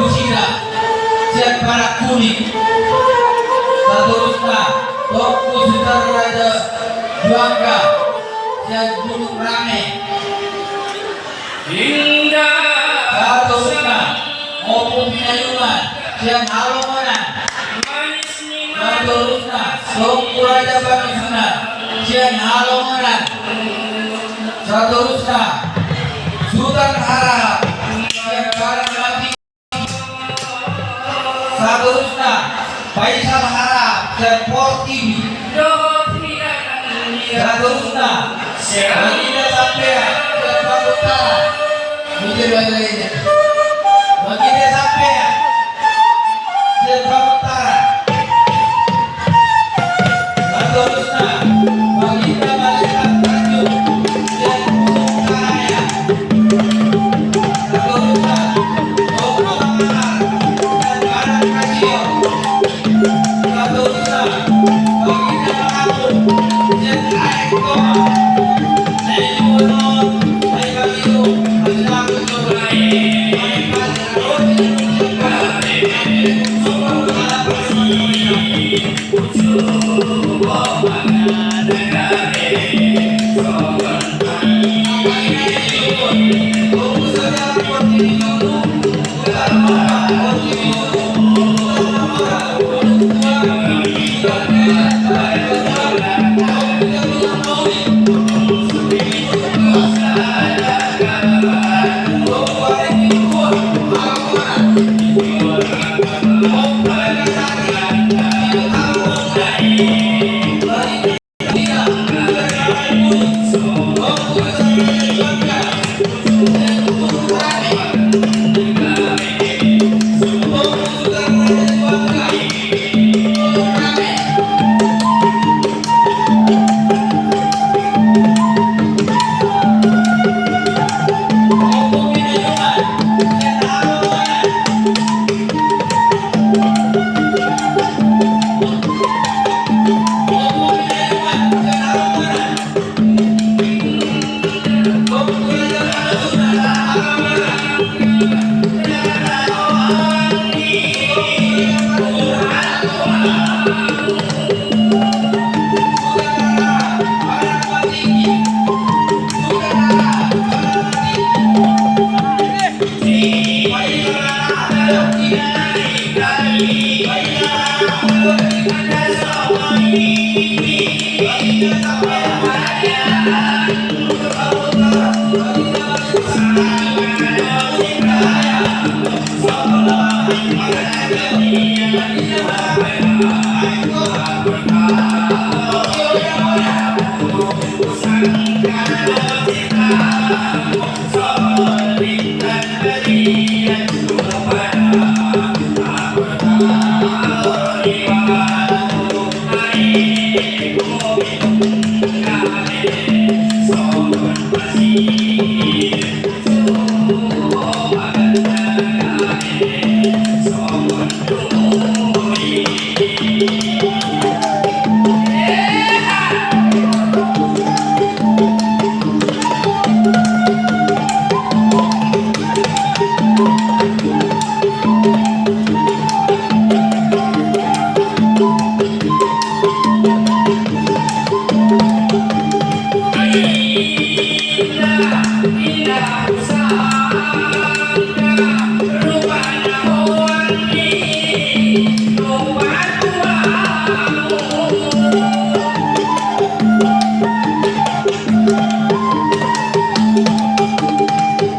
Busira siap barak kuning seterusnya Toko Sutarraja Juangga siap Gunung Rame hingga seterusnya Opo Pinayungan siap Halomonan seterusnya Toko Raja Bangisunan siap Halomonan seterusnya Sultan Harahap siap barak mati seterusnya Faisal Harahap siap Portiwi seterusnya Baginda Sampean siap Bakutara mikir lainnya Baginda Sampean siap Bakutara seterusnya Baginda Malikat Tanjung siap Gunung Cahaya seterusnya Toko Makaar dan Barat Kasio seterusnya Baginda Makampung siap Aek Toma saya Juwono saya Bagido Masih Aku Coba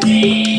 Di